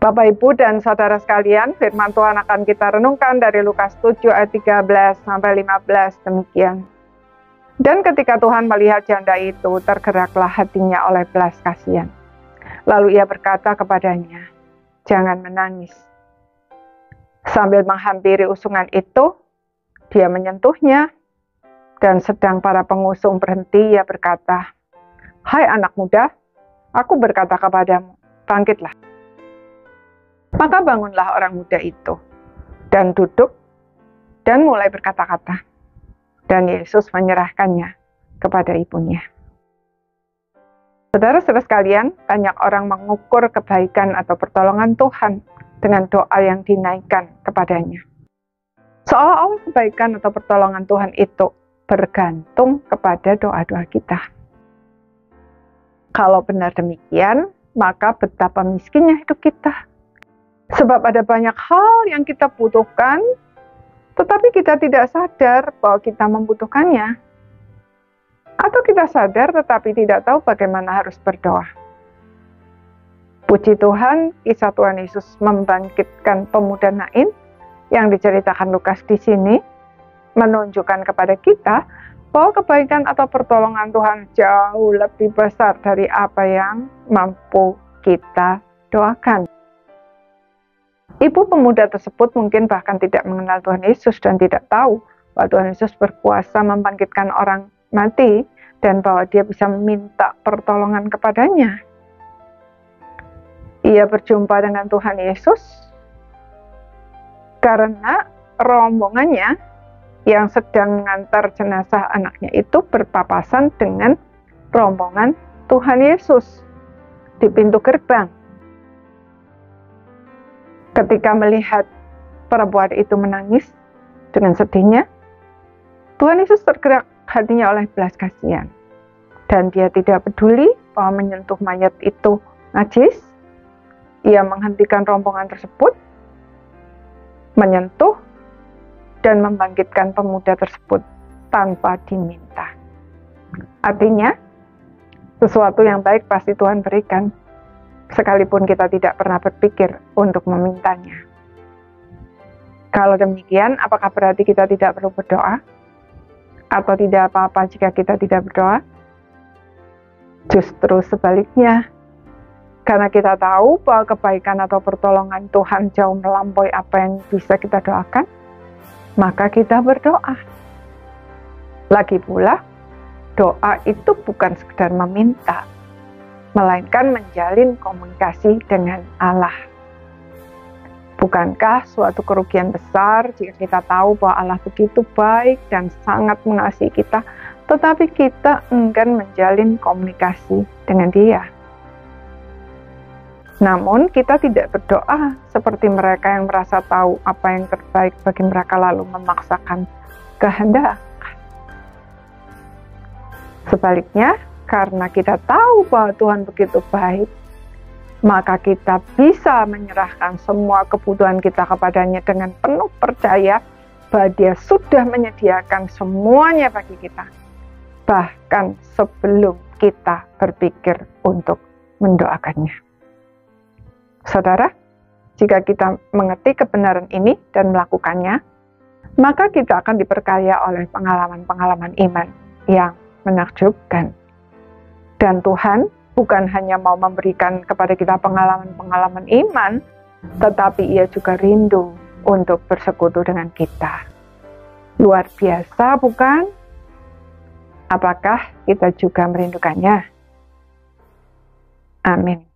Bapak, Ibu, dan Saudara sekalian, firman Tuhan akan kita renungkan dari Lukas 7 ayat 13-15 demikian. Dan ketika Tuhan melihat janda itu, tergeraklah hatinya oleh belas kasihan. Lalu ia berkata kepadanya, "Jangan menangis." Sambil menghampiri usungan itu, dia menyentuhnya, dan sedang para pengusung berhenti, ia berkata, "Hai anak muda, aku berkata kepadamu, bangkitlah." Maka bangunlah orang muda itu, dan duduk, dan mulai berkata-kata. Dan Yesus menyerahkannya kepada ibunya. Saudara-saudara sekalian, banyak orang mengukur kebaikan atau pertolongan Tuhan dengan doa yang dinaikkan kepadanya. Seolah-olah kebaikan atau pertolongan Tuhan itu bergantung kepada doa-doa kita. Kalau benar demikian, maka betapa miskinnya hidup kita. Sebab ada banyak hal yang kita butuhkan, tetapi kita tidak sadar bahwa kita membutuhkannya. Atau kita sadar tetapi tidak tahu bagaimana harus berdoa. Puji Tuhan, kisah Tuhan Yesus membangkitkan pemuda Nain yang diceritakan Lukas di sini, menunjukkan kepada kita bahwa kebaikan atau pertolongan Tuhan jauh lebih besar dari apa yang mampu kita doakan. Ibu pemuda tersebut mungkin bahkan tidak mengenal Tuhan Yesus dan tidak tahu bahwa Tuhan Yesus berkuasa membangkitkan orang mati dan bahwa dia bisa meminta pertolongan kepadanya. Ia berjumpa dengan Tuhan Yesus karena rombongannya yang sedang mengantar jenazah anaknya itu berpapasan dengan rombongan Tuhan Yesus di pintu gerbang. Ketika melihat perempuan itu menangis dengan sedihnya, Tuhan Yesus tergerak hatinya oleh belas kasihan. Dan dia tidak peduli bahwa menyentuh mayat itu najis. Ia menghentikan rombongan tersebut, menyentuh, dan membangkitkan pemuda tersebut tanpa diminta. Artinya, sesuatu yang baik pasti Tuhan berikan, sekalipun kita tidak pernah berpikir untuk memintanya. Kalau demikian, apakah berarti kita tidak perlu berdoa? Atau tidak apa-apa jika kita tidak berdoa? Justru sebaliknya, karena kita tahu bahwa kebaikan atau pertolongan Tuhan jauh melampaui apa yang bisa kita doakan, maka kita berdoa. Lagi pula, doa itu bukan sekedar meminta, melainkan menjalin komunikasi dengan Allah. Bukankah suatu kerugian besar jika kita tahu bahwa Allah begitu baik dan sangat mengasihi kita, tetapi kita enggan menjalin komunikasi dengan Dia? Namun kita tidak berdoa seperti mereka yang merasa tahu apa yang terbaik bagi mereka lalu memaksakan kehendak. Sebaliknya, karena kita tahu bahwa Tuhan begitu baik, maka kita bisa menyerahkan semua kebutuhan kita kepadanya dengan penuh percaya bahwa Dia sudah menyediakan semuanya bagi kita, bahkan sebelum kita berpikir untuk mendoakannya. Saudara, jika kita mengerti kebenaran ini dan melakukannya, maka kita akan diperkaya oleh pengalaman-pengalaman iman yang menakjubkan. Dan Tuhan bukan hanya mau memberikan kepada kita pengalaman-pengalaman iman, tetapi Ia juga rindu untuk bersekutu dengan kita. Luar biasa, bukan? Apakah kita juga merindukannya? Amin.